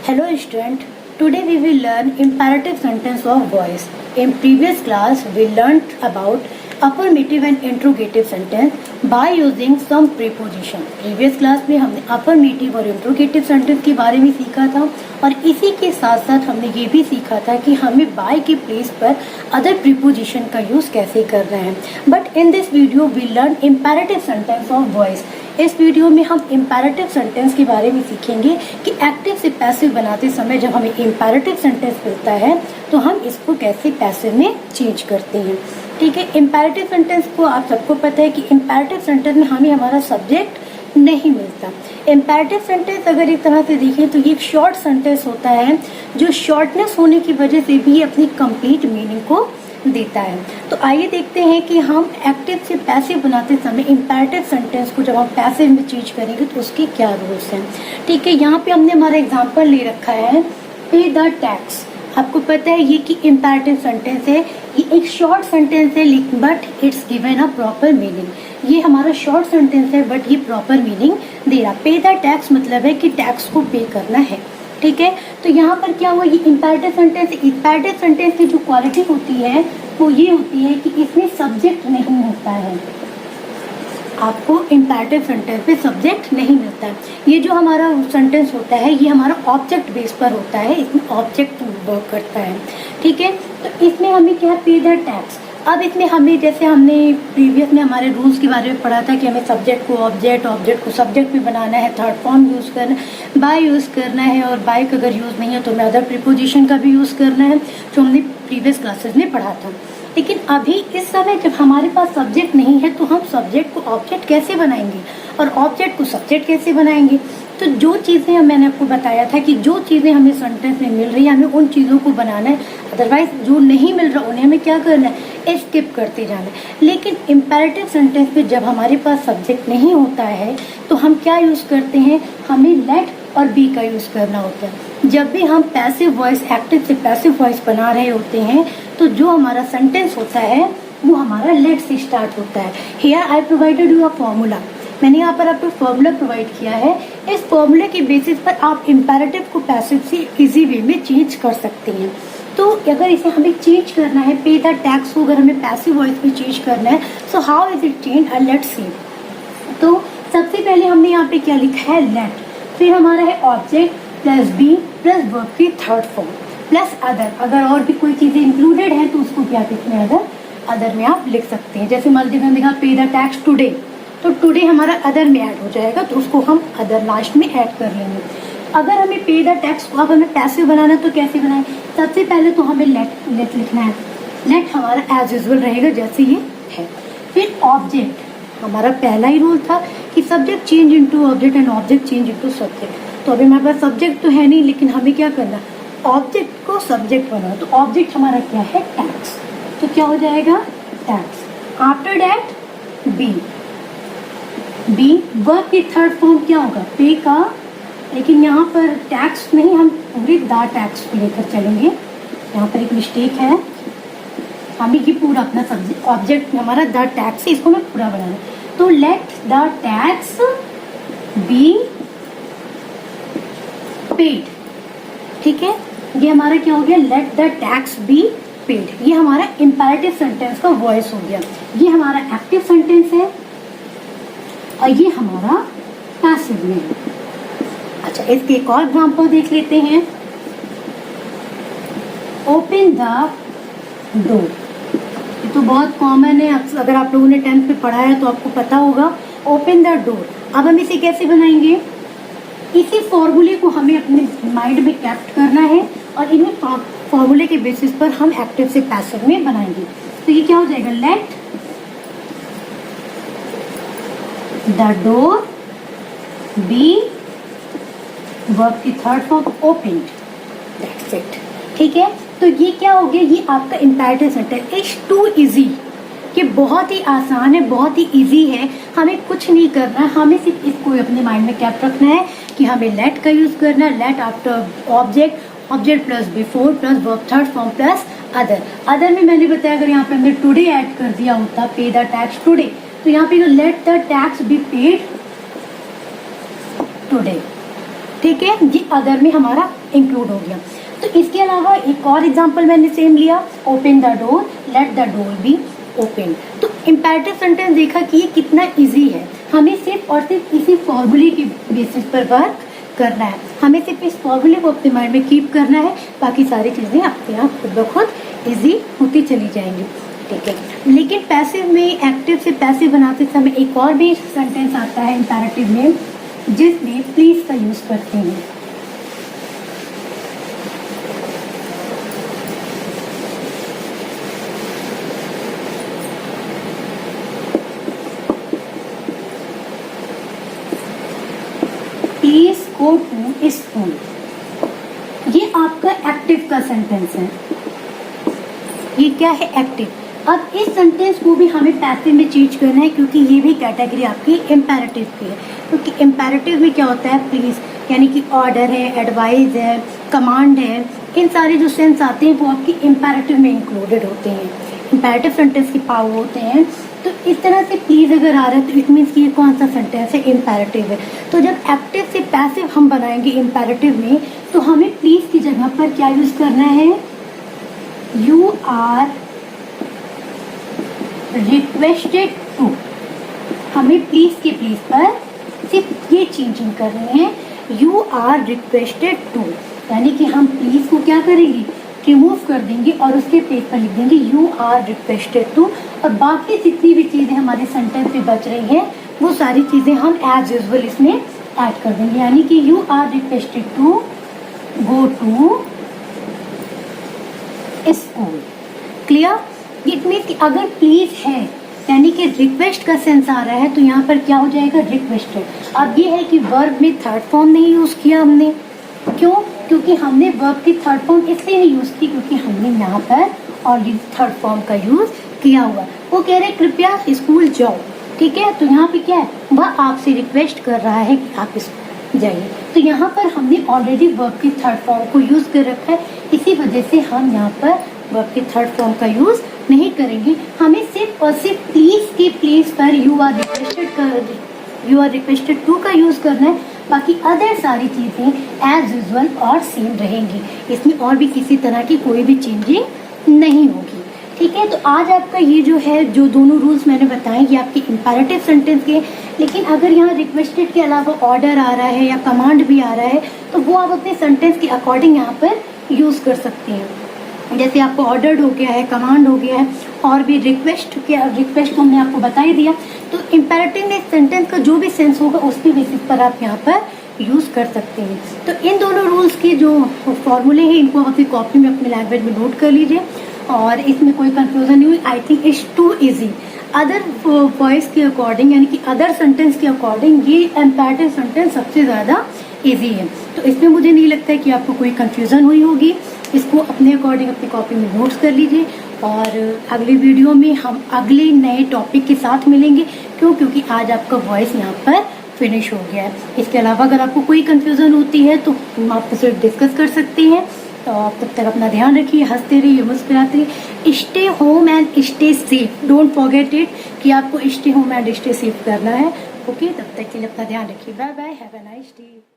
Hello student, today we will learn imperative sentence of voice. In previous class we learnt about affirmative and interrogative sentence by using some preposition. Previous class में हमने affirmative और interrogative sentence के बारे में सीखा था और इसी के साथ साथ हमने ये भी सीखा था कि हमें by के place पर other preposition का use कैसे करना है. But in this video we learn imperative sentence of voice. इस वीडियो में हम इम्पेरेटिव सेंटेंस के बारे में सीखेंगे कि एक्टिव से पैसिव बनाते समय जब हमें इम्पेरेटिव सेंटेंस मिलता है तो हम इसको कैसे पैसिव में चेंज करते हैं. ठीक है, इम्पेरेटिव सेंटेंस को आप सबको पता है कि इम्पेरेटिव सेंटेंस में हमें हमारा सब्जेक्ट नहीं मिलता. इम्पेरेटिव सेंटेंस अगर एक तरह से देखें तो ये एक शॉर्ट सेंटेंस होता है जो शॉर्टनेस होने की वजह से भी अपनी कंप्लीट मीनिंग को देता है. तो आइए देखते हैं कि हम एक्टिव से पैसिव बनाते समय इम्पेरेटिव सेंटेंस को जब हम पैसिव में चेंज करेंगे तो उसके क्या रूल्स हैं. ठीक है, यहाँ पे हमने हमारा एग्जांपल ले रखा है पे द टैक्स. आपको पता है ये कि इम्पेरेटिव सेंटेंस है, ये एक शॉर्ट सेंटेंस है but it's given a proper meaning. ये हमारा शॉर्ट सेंटेंस है बट ये प्रॉपर मीनिंग दे रहा. पे द टैक्स मतलब है कि टैक्स को पे करना है. ठीक है, तो यहाँ पर क्या हुआ, ये इम्पेरेटिव सेंटेंस. इम्पेरेटिव सेंटेंस की जो क्वालिटी होती है वो ये होती है कि इसमें सब्जेक्ट नहीं होता है. आपको इम्पेरेटिव सेंटेंस में सब्जेक्ट नहीं मिलता है. ये जो हमारा सेंटेंस होता है ये हमारा ऑब्जेक्ट बेस पर होता है, इसमें ऑब्जेक्ट वर्क करता है. ठीक है, तो इसमें हमें क्या पे द टैक्स. अब इसमें हमें जैसे हमने प्रीवियस में हमारे रूल्स के बारे में पढ़ा था कि हमें सब्जेक्ट को ऑब्जेक्ट को सब्जेक्ट में बनाना है, थर्ड फॉर्म यूज़ करना है, बाय यूज़ करना है और बाय का अगर यूज़ नहीं है तो हमें अदर प्रीपोजिशन का भी यूज़ करना है जो हमने प्रीवियस क्लासेस में पढ़ा था. लेकिन अभी इस समय जब हमारे पास सब्जेक्ट नहीं है तो हम सब्जेक्ट को ऑब्जेक्ट कैसे बनाएंगे और ऑब्जेक्ट को सब्जेक्ट कैसे बनाएंगे. तो जो चीज़ें मैंने आपको बताया था कि जो चीज़ें हमें सेंटेंस में मिल रही है हमें उन चीज़ों को बनाना है, अदरवाइज जो नहीं मिल रहा उन्हें हमें क्या करना है, स्किप करते जाना है. लेकिन इम्पेरेटिव सेंटेंस में जब हमारे पास सब्जेक्ट नहीं होता है तो हम क्या यूज़ करते हैं, हमें लेट और बी का यूज़ करना होता है. जब भी हम पैसिव वॉइस एक्टिव से पैसिव वॉइस बना रहे होते हैं तो जो हमारा सेंटेंस होता है वो हमारा लेट से स्टार्ट होता है. Here I provided you a formula. मैंने यहाँ पर आपको फॉर्मूला प्रोवाइड किया है. इस फॉर्मूले के बेसिस पर आप इम्पेरेटिव को पैसिव से इजी वे में चेंज कर सकते हैं. तो अगर इसे हमें चेंज करना है, पे द टैक्स को अगर हमें पैसिव वॉइस में चेंज करना है, so how is it change, let's see. तो सबसे पहले हमने यहाँ पे क्या लिखा है, लेट. फिर हमारा है object plus be plus verb की थर्ड फॉर्म प्लस अदर. अगर और भी कोई चीज़ें इंक्लूडेड है तो उसको क्या लिखना है, अदर में आप लिख सकते हैं. जैसे मान लीजिए लिखा पे द टैक्स टुडे, तो टुडे हमारा अदर में ऐड हो जाएगा तो उसको हम अदर लास्ट में ऐड कर लेंगे. अगर हमें पे द टैक्स को अब हमें पैसिव बनाना तो कैसे बनाएं, सबसे पहले तो हमें लेट लिखना है. लेट हमारा एज यूजुअल रहेगा जैसे ये है. फिर ऑब्जेक्ट, हमारा पहला ही रूल था कि subject change into object and object change into subject. तो अभी हमारे पास सब्जेक्ट तो है नहीं लेकिन हमें क्या करना, ऑब्जेक्ट को सब्जेक्ट बनाना. तो ऑब्जेक्ट हमारा क्या है, टैक्स. तो क्या हो जाएगा, tax. After that be verb की थर्ड फॉर्म क्या होगा, पे का. लेकिन यहाँ पर टैक्स नहीं, हम पूरे द टैक्स को लेकर चलेंगे. यहाँ पर एक मिस्टेक है, हमें ये पूरा अपना सब्जेक्ट ऑब्जेक्ट हमारा द टैक्स है, इसको मैं पूरा बनाना. तो let the tax be paid. ठीक है, ये हमारा क्या हो गया, let the tax be paid. ये हमारा इम्पेरेटिव सेंटेंस का वॉइस हो गया. ये हमारा एक्टिव सेंटेंस है और ये हमारा पैसिव में. अच्छा, इसके एक और एग्जांपल देख लेते हैं. Open the door. ये तो बहुत कॉमन है, अगर आप लोगों ने 10th में पढ़ा है तो आपको पता होगा. Open the door. अब हम इसे कैसे बनाएंगे, इसी फॉर्मूले को हमें अपने माइंड में कैप्ट करना है और इन्हीं फॉर्मूले के बेसिस पर हम एक्टिव से पैसिव में बनाएंगे. तो ये क्या हो जाएगा, let the door be verb की third form open. That's it. ठीक है, तो ये क्या हो गया, ये आपका imperative sentence. It's too easy, ये बहुत ही आसान है, बहुत ही इजी है. हमें कुछ नहीं करना है, हमें सिर्फ इसको अपने माइंड में कैप रखना है कि हमें लेट का यूज करना है. Let after object, object plus before plus verb third form plus other. Other में मैंने बताया अगर यहाँ पे हमने टुडे ऐड कर दिया होता, पे द टैक्स टुडे, तो यहाँ पे let the tax be paid today. ठीक है, ये अदर में हमारा इंक्लूड हो गया। तो इसके अलावा एक और एग्जांपल मैंने सेम लिया, open the door, late the door be open. तो इम्पेरेटिव सेंटेंस देखा कि ये कितना इजी है, हमें सिर्फ और सिर्फ इसी फॉर्मूले के बेसिस पर वर्क करना है, हमें सिर्फ इस फॉर्मूले को अपने माइंड में कीप करना है, बाकी सारी चीजें अपने आप खुद ब खुद इजी होती चली जाएंगी। ठीक है, लेकिन पैसिव में एक्टिव से पैसिव बनाते समय एक और भी सेंटेंस आता है इम्पेरेटिव में, जिसमें प्लीज का यूज करते हैं। प्लीज गो टू स्कूल, ये आपका एक्टिव का सेंटेंस है। ये क्या है? एक्टिव। अब इस सेंटेंस को भी हमें पैसिव में चेंज करना है, क्योंकि ये भी कैटेगरी आपकी इम्पेरेटिव की है। क्योंकि इम्पेरेटिव में क्या होता है, प्लीज यानी कि ऑर्डर है, एडवाइस है, कमांड है, इन सारे जो सेंस आते हैं वो आपकी इम्पेरेटिव में इंक्लूडेड होते हैं, इम्पेरेटिव सेंटेंस की पावर होते हैं। तो इस तरह से प्लीज अगर आ रहा है तो इट मीन्स कि ये कौन सा सेंटेंस है? इम्पेरेटिव है। तो जब एक्टिव से पैसिव हम बनाएंगे इम्पेरेटिव में, तो हमें प्लीज की जगह पर क्या यूज करना है? You are requested to. हमें प्लीज के प्लीज पर सिर्फ ये चेंजिंग करनी है, यू आर रिक्वेस्टेड टू, यानी कि हम प्लीज को क्या करेंगे? रिमूव कर देंगे और उसके प्लेस पर लिख देंगे यू आर रिक्वेस्टेड टू। और बाकी जितनी भी चीजें हमारे सेंटेंस में बच रही हैं वो सारी चीजें हम एज यूजुअल इसमें ऐड कर देंगे, यानी कि you are requested to go to school. Clear? It means कि अगर प्लीज है यानी कि रिक्वेस्ट का सेंस आ रहा है तो यहाँ पर क्या हो जाएगा? रिक्वेस्टेड। अब ये है कि वर्ब में थर्ड फॉर्म नहीं यूज किया हमने, क्यों? क्योंकि हमने वर्ब की थर्ड फॉर्म इसलिए नहीं यूज की क्योंकि हमने यहाँ पर ऑलरेडी थर्ड फॉर्म का यूज किया हुआ। वो कह रहे कृपया स्कूल जाओ, ठीक है, तो यहाँ पे क्या है? वह आपसे रिक्वेस्ट कर रहा है कि आप स्कूल जाइए। तो यहाँ पर हमने ऑलरेडी वर्ब की थर्ड फॉर्म को यूज कर रखा है, इसी वजह से हम यहाँ पर वर्ब की थर्ड फॉर्म का यूज नहीं करेंगे। हमें सिर्फ और सिर्फ प्लीज के प्लेस पर यू आर रिक्वेस्टेड टू का यूज करना है, बाकी अदर सारी चीजें एज यूजुअल और सेम रहेंगी, इसमें और भी किसी तरह की कोई भी चेंजिंग नहीं होगी। ठीक है, तो आज आपका ये जो है, जो दोनों रूल्स मैंने बताए ये आपके इम्पेरेटिव सेंटेंस के। लेकिन अगर यहाँ रिक्वेस्टेड के अलावा ऑर्डर आ रहा है या कमांड भी आ रहा है तो वो आप अपने सेंटेंस के अकॉर्डिंग यहाँ पर यूज कर सकते हैं। जैसे आपको ऑर्डर्ड हो गया है, कमांड हो गया है, और भी रिक्वेस्ट को हमने आपको बता ही दिया। तो इम्पेरेटिव में सेंटेंस का जो भी सेंस होगा उसके बेसिस पर आप यहाँ पर यूज कर सकते हैं। तो इन दोनों रूल्स के जो फॉर्मूले हैं इनको आप अपनी कॉपी में अपने लैंग्वेज में नोट कर लीजिए, और इसमें कोई कंफ्यूजन नहीं हुई। I think it's too easy. Other voice के अकॉर्डिंग यानी कि अदर सेंटेंस के अकॉर्डिंग ये इम्पेरेटिव सेंटेंस सबसे ज़्यादा इजी है। तो इसमें मुझे नहीं लगता है कि आपको कोई कंफ्यूजन हुई होगी। इसको अपने अकॉर्डिंग अपनी कॉपी में नोट्स कर लीजिए, और अगले वीडियो में हम अगले नए टॉपिक के साथ मिलेंगे। क्योंकि आज आपका वॉइस यहाँ पर फिनिश हो गया है। इसके अलावा अगर आपको कोई कंफ्यूजन होती है तो हम आपके साथ डिस्कस कर सकते हैं। तो आप तब तक अपना ध्यान रखिए, हंसते रहिए, मुस्कुराते रहिए। Stay home and stay safe, don't forget it कि आपको stay home and stay safe करना है। ओके, तब तक के लिए अपना ध्यान रखिए। Bye bye, have a nice day.